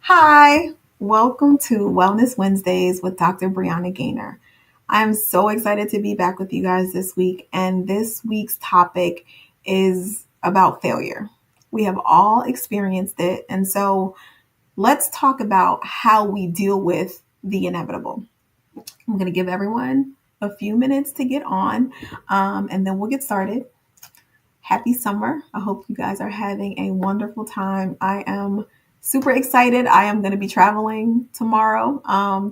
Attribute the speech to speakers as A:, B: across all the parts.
A: Hi, welcome to Wellness Wednesdays with Dr. Brianna Gaynor. I am so excited to be back with you guys this week, and this week's topic is about failure. We have all experienced it, and so let's talk about how we deal with the inevitable. I'm going to give everyone a few minutes to get on, and then we'll get started. Happy summer. I hope you guys are having a wonderful time. I am super excited. I am going to be traveling tomorrow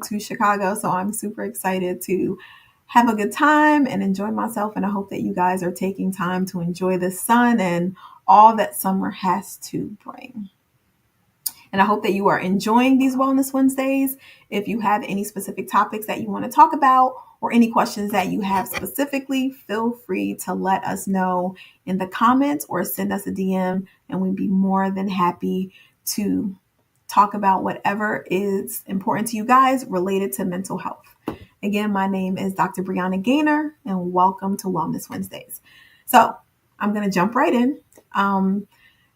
A: to Chicago. So I'm super excited to have a good time and enjoy myself. And I hope that you guys are taking time to enjoy the sun and all that summer has to bring. And I hope that you are enjoying these Wellness Wednesdays. If you have any specific topics that you want to talk about or any questions that you have specifically, feel free to let us know in the comments or send us a DM, and we'd be more than happy to talk about whatever is important to you guys related to mental health. Again, my name is Dr. Brianna Gaynor, and welcome to Wellness Wednesdays. So I'm going to jump right in.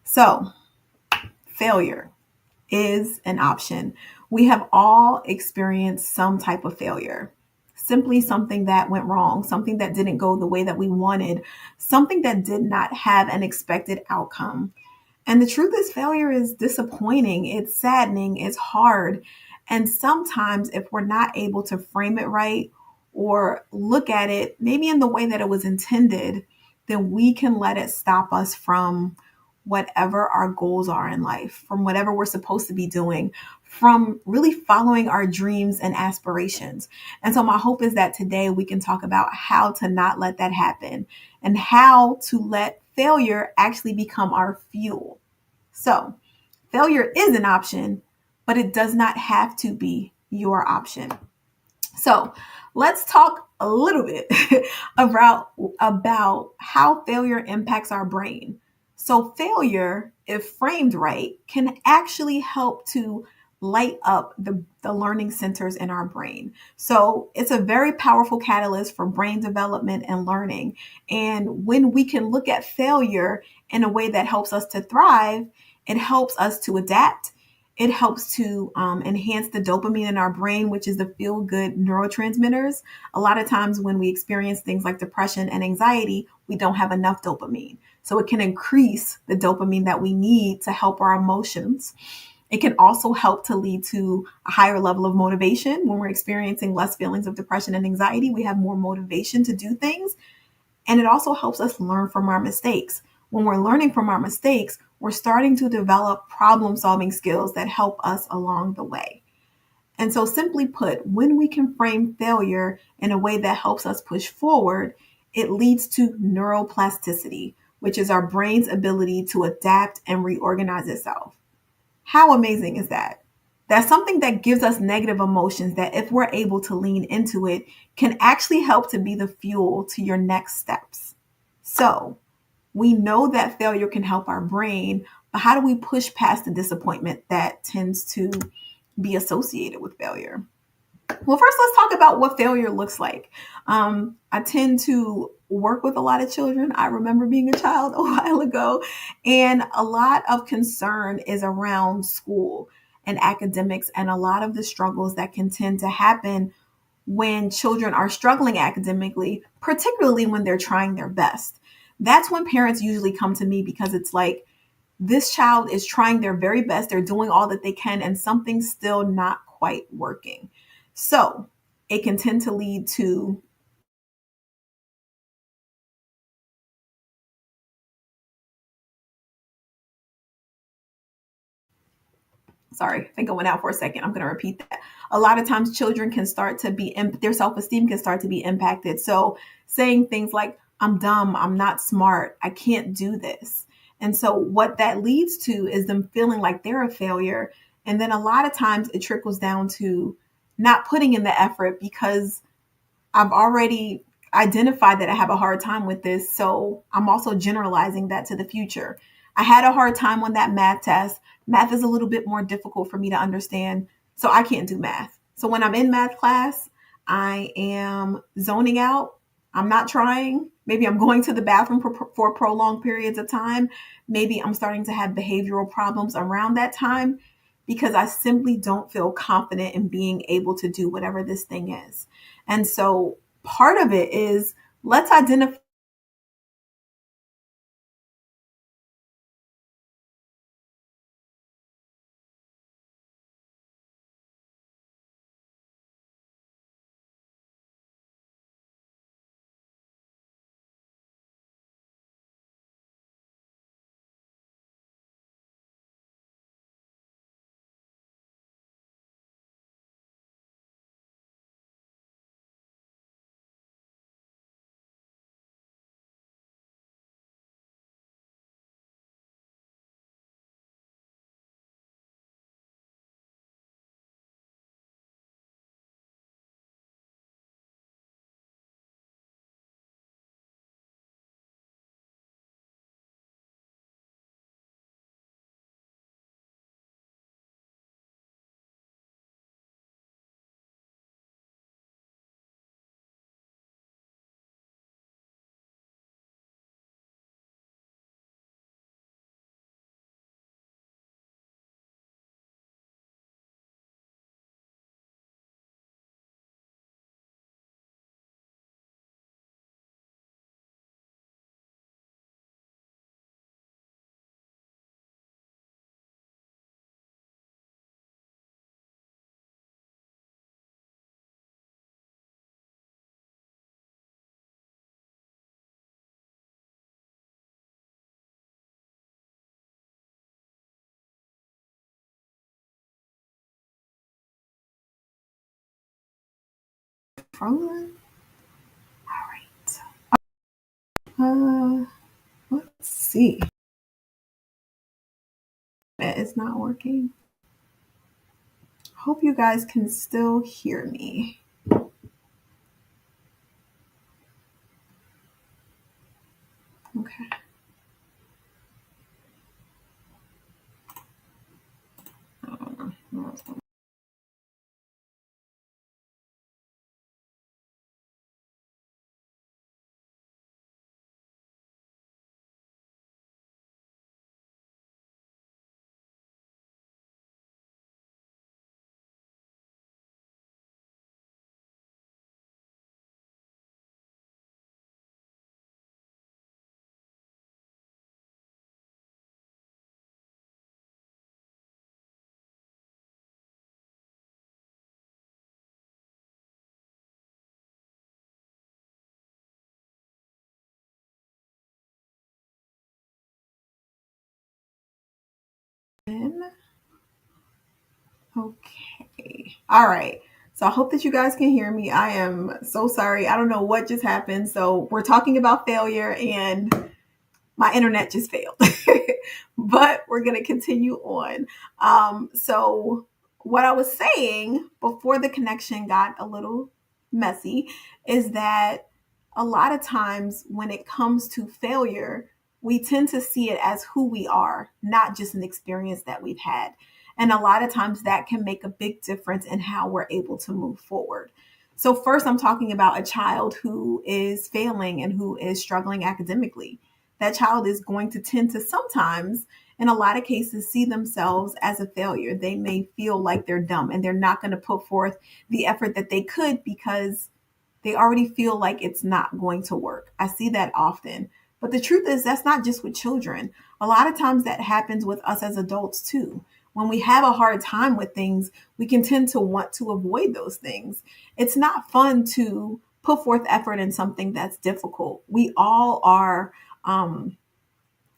A: So, failure is an option. We have all experienced some type of failure, simply something that went wrong, something that didn't go the way that we wanted, something that did not have an expected outcome. And the truth is, failure is disappointing, it's saddening, it's hard. And sometimes, if we're not able to frame it right or look at it maybe in the way that it was intended, then we can let it stop us from whatever our goals are in life, from whatever we're supposed to be doing, from really following our dreams and aspirations. And so, my hope is that today we can talk about how to not let that happen and how to let failure actually become our fuel. So, failure is an option, but it does not have to be your option. So, let's talk a little bit about how failure impacts our brain. So, failure, if framed right, can actually help to light up the learning centers in our brain. So, it's a very powerful catalyst for brain development and learning. And when we can look at failure in a way that helps us to thrive, it helps us to adapt. It helps to enhance the dopamine in our brain, which is the feel good neurotransmitters. A lot of times when we experience things like depression and anxiety, we don't have enough dopamine. So it can increase the dopamine that we need to help our emotions. It can also help to lead to a higher level of motivation. When we're experiencing less feelings of depression and anxiety, we have more motivation to do things. And it also helps us learn from our mistakes. When we're learning from our mistakes, we're starting to develop problem solving skills that help us along the way. And so, simply put, when we can frame failure in a way that helps us push forward, it leads to neuroplasticity, which is our brain's ability to adapt and reorganize itself. How amazing is that? That's something that gives us negative emotions that, if we're able to lean into it, can actually help to be the fuel to your next steps. So, we know that failure can help our brain, but how do we push past the disappointment that tends to be associated with failure? Well, first, let's talk about what failure looks like. I tend to work with a lot of children. I remember being a child a while ago, and a lot of concern is around school and academics, and a lot of the struggles that can tend to happen when children are struggling academically, particularly when they're trying their best. That's when parents usually come to me because it's like, this child is trying their very best, they're doing all that they can, and something's still not quite working. So it can tend to lead to, sorry, I think I went out for a second. I'm going to repeat that. A lot of times children can start to be, their self-esteem can start to be impacted. So saying things like, I'm dumb, I'm not smart, I can't do this. And so what that leads to is them feeling like they're a failure. And then a lot of times it trickles down to not putting in the effort because I've already identified that I have a hard time with this. So I'm also generalizing that to the future. I had a hard time on that math test. Math is a little bit more difficult for me to understand. So I can't do math. So when I'm in math class, I am zoning out. I'm not trying. Maybe I'm going to the bathroom for prolonged periods of time. Maybe I'm starting to have behavioral problems around that time because I simply don't feel confident in being able to do whatever this thing is. And so part of it is, let's identify from. All right. Uh, let's see. It's not working. Hope you guys can still hear me. Okay. I don't know. Okay. All right. So I hope that you guys can hear me. I am so sorry. I don't know what just happened. So we're talking about failure and my internet just failed. But we're going to continue on. So what I was saying before the connection got a little messy is that a lot of times when it comes to failure, we tend to see it as who we are, not just an experience that we've had. And a lot of times that can make a big difference in how we're able to move forward. So, first, I'm talking about a child who is failing and who is struggling academically. That child is going to tend to sometimes, in a lot of cases, see themselves as a failure. They may feel like they're dumb and they're not going to put forth the effort that they could because they already feel like it's not going to work. I see that often. But the truth is, that's not just with children. A lot of times that happens with us as adults too. When we have a hard time with things, we can tend to want to avoid those things. It's not fun to put forth effort in something that's difficult. We all are um,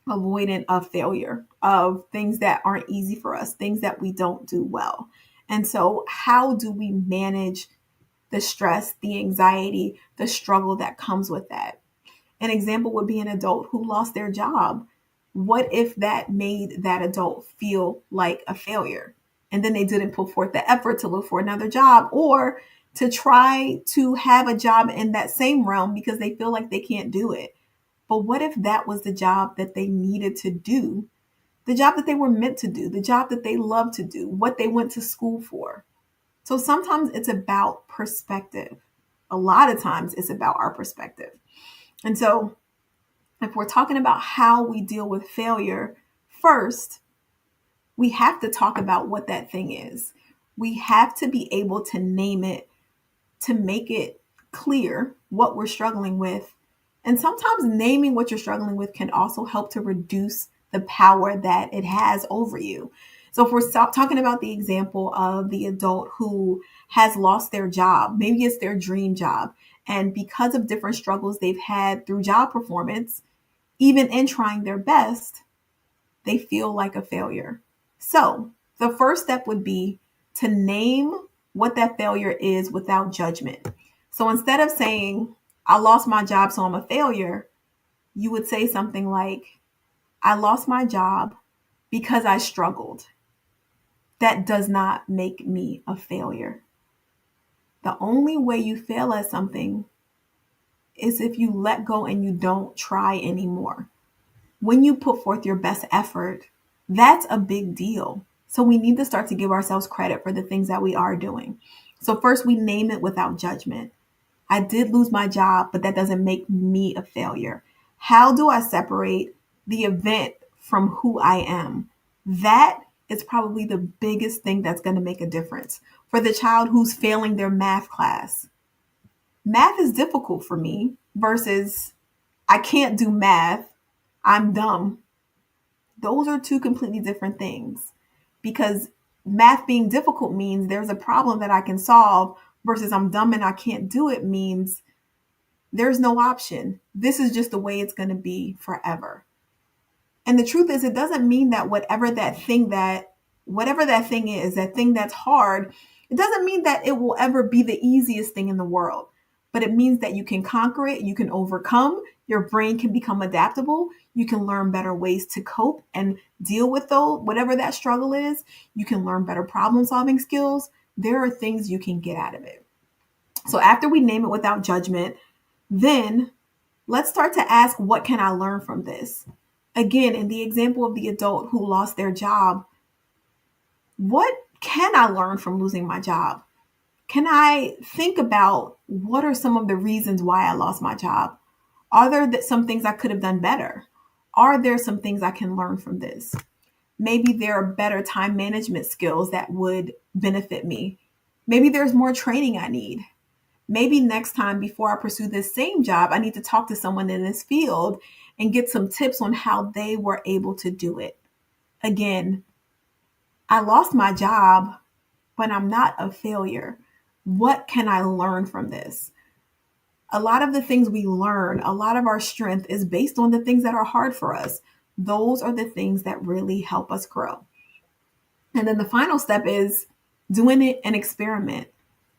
A: avoidant of failure, of things that aren't easy for us, things that we don't do well. And so, how do we manage the stress, the anxiety, the struggle that comes with that? An example would be an adult who lost their job. What if that made that adult feel like a failure? And then they didn't put forth the effort to look for another job or to try to have a job in that same realm because they feel like they can't do it. But what if that was the job that they needed to do, the job that they were meant to do, the job that they love to do, what they went to school for? So sometimes it's about perspective. A lot of times it's about our perspective. And so if we're talking about how we deal with failure, first, we have to talk about what that thing is. We have to be able to name it, to make it clear what we're struggling with. And sometimes naming what you're struggling with can also help to reduce the power that it has over you. So if we're talking about the example of the adult who has lost their job, maybe it's their dream job, and because of different struggles they've had through job performance, even in trying their best, they feel like a failure. So the first step would be to name what that failure is without judgment. So instead of saying, I lost my job, so I'm a failure, you would say something like, I lost my job because I struggled. That does not make me a failure. The only way you fail at something is if you let go and you don't try anymore. When you put forth your best effort, that's a big deal. So we need to start to give ourselves credit for the things that we are doing. So first, we name it without judgment. I did lose my job, but that doesn't make me a failure. How do I separate the event from who I am? That is probably the biggest thing that's going to make a difference. For the child who's failing their math class, math is difficult for me versus I can't do math, I'm dumb. Those are two completely different things, because math being difficult means there's a problem that I can solve versus I'm dumb and I can't do it means there's no option. This is just the way it's going to be forever. And the truth is, it doesn't mean that whatever that thing is, that thing that's hard, it doesn't mean that it will ever be the easiest thing in the world. But it means that you can conquer it, you can overcome, your brain can become adaptable, you can learn better ways to cope and deal with whatever that struggle is. You can learn better problem solving skills. There are things you can get out of it. So after we name it without judgment, then let's start to ask, what can I learn from this? Again, in the example of the adult who lost their job, what can I learn from losing my job? Can I think about what are some of the reasons why I lost my job? Are there some things I could have done better? Are there some things I can learn from this? Maybe there are better time management skills that would benefit me. Maybe there's more training I need. Maybe next time before I pursue this same job, I need to talk to someone in this field and get some tips on how they were able to do it. Again, I lost my job, but I'm not a failure. What can I learn from this? A lot of the things we learn, a lot of our strength is based on the things that are hard for us. Those are the things that really help us grow. And then the final step is doing it an experiment,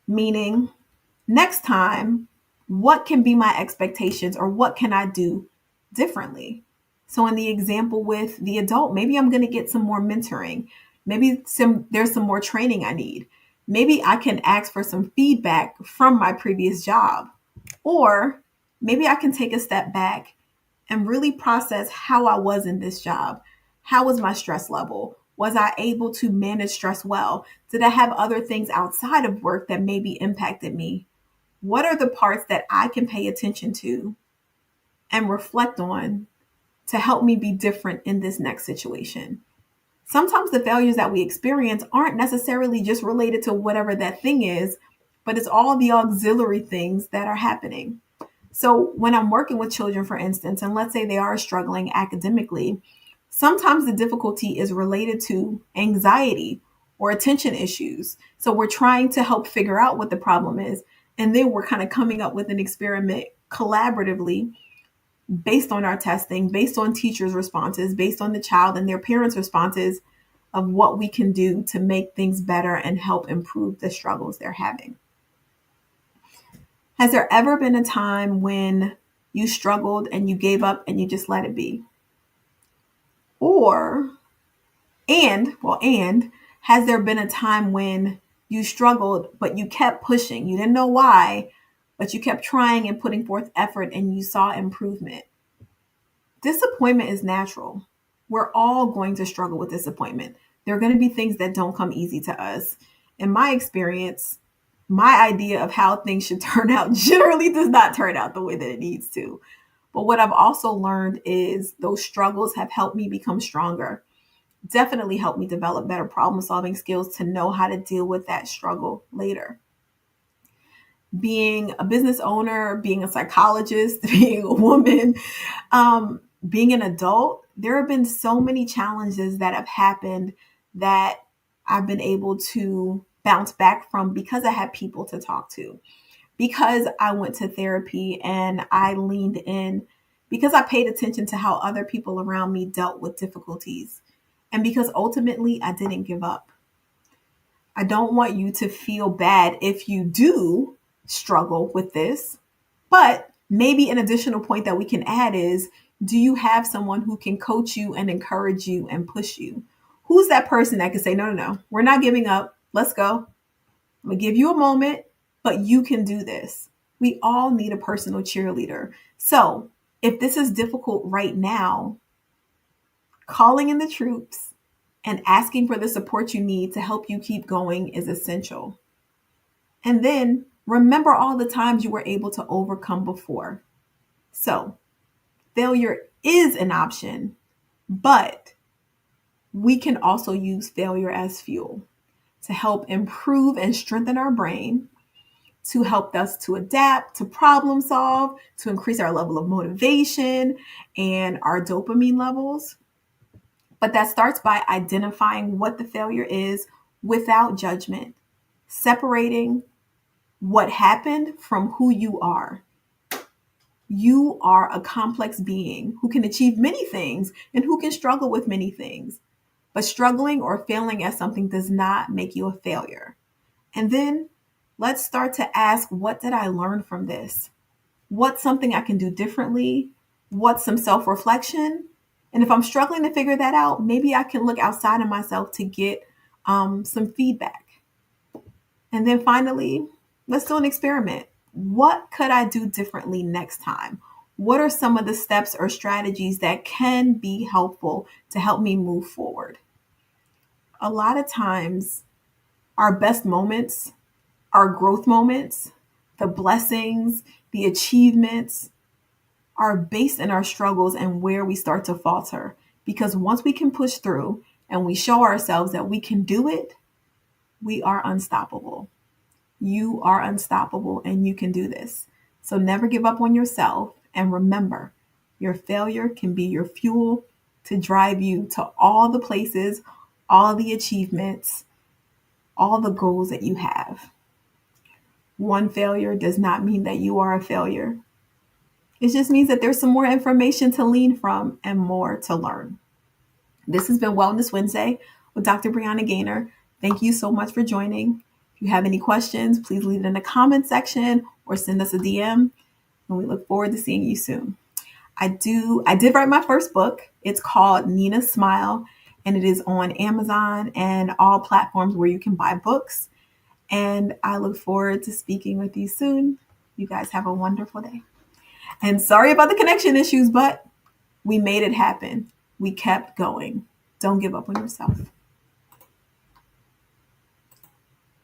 A: meaning next time, what can be my expectations or what can I do differently? So in the example with the adult, maybe I'm going to get some more mentoring. Maybe there's some more training I need. Maybe I can ask for some feedback from my previous job. Or maybe I can take a step back and really process how I was in this job. How was my stress level? Was I able to manage stress well? Did I have other things outside of work that maybe impacted me? What are the parts that I can pay attention to and reflect on to help me be different in this next situation? Sometimes the failures that we experience aren't necessarily just related to whatever that thing is, but it's all the auxiliary things that are happening. So when I'm working with children, for instance, and let's say they are struggling academically, sometimes the difficulty is related to anxiety or attention issues. So we're trying to help figure out what the problem is. And then we're kind of coming up with an experiment collaboratively based on our testing, based on teachers' responses, based on the child and their parents' responses of what we can do to make things better and help improve the struggles they're having. Has there ever been a time when you struggled and you gave up and you just let it be? Or, and has there been a time when you struggled, but you kept pushing? You didn't know why, but you kept trying and putting forth effort and you saw improvement. Disappointment is natural. We're all going to struggle with disappointment. There are going to be things that don't come easy to us. In my experience, my idea of how things should turn out generally does not turn out the way that it needs to. But what I've also learned is those struggles have helped me become stronger. definitely helped me develop better problem solving skills to know how to deal with that struggle later. Being a business owner, being a psychologist, being a woman, being an adult, there have been so many challenges that have happened that I've been able to bounce back from because I had people to talk to, because I went to therapy and I leaned in, because I paid attention to how other people around me dealt with difficulties, and because ultimately I didn't give up. I don't want you to feel bad if you do struggle with this, but maybe an additional point that we can add is, do you have someone who can coach you and encourage you and push you? Who's that person that can say, no, no, no, we're not giving up. Let's go. I'm going to give you a moment, but you can do this. We all need a personal cheerleader. So if this is difficult right now, calling in the troops and asking for the support you need to help you keep going is essential. And then remember all the times you were able to overcome before. So failure is an option, but we can also use failure as fuel to help improve and strengthen our brain, to help us to adapt, to problem solve, to increase our level of motivation and our dopamine levels. But that starts by identifying what the failure is without judgment, separating what happened from who you are. You are a complex being who can achieve many things and who can struggle with many things. But struggling or failing at something does not make you a failure. And then let's start to ask, what did I learn from this? What's something I can do differently? What's some self reflection? And if I'm struggling to figure that out, maybe I can look outside of myself to get some feedback. And then finally, let's do an experiment. What could I do differently next time? What are some of the steps or strategies that can be helpful to help me move forward? A lot of times, our best moments, our growth moments, the blessings, the achievements are based in our struggles and where we start to falter. Because once we can push through and we show ourselves that we can do it, we are unstoppable. You are unstoppable and you can do this. So never give up on yourself. And remember, your failure can be your fuel to drive you to all the places, all the achievements, all the goals that you have. One failure does not mean that you are a failure. It just means that there's some more information to lean from and more to learn. This has been Wellness Wednesday with Dr. Brianna Gaynor. Thank you so much for joining. If you have any questions, please leave it in the comment section or send us a DM. And we look forward to seeing you soon. I did write my first book. It's called Nina's Smile, and it is on Amazon and all platforms where you can buy books. And I look forward to speaking with you soon. You guys have a wonderful day. And sorry about the connection issues, but we made it happen. We kept going. Don't give up on yourself.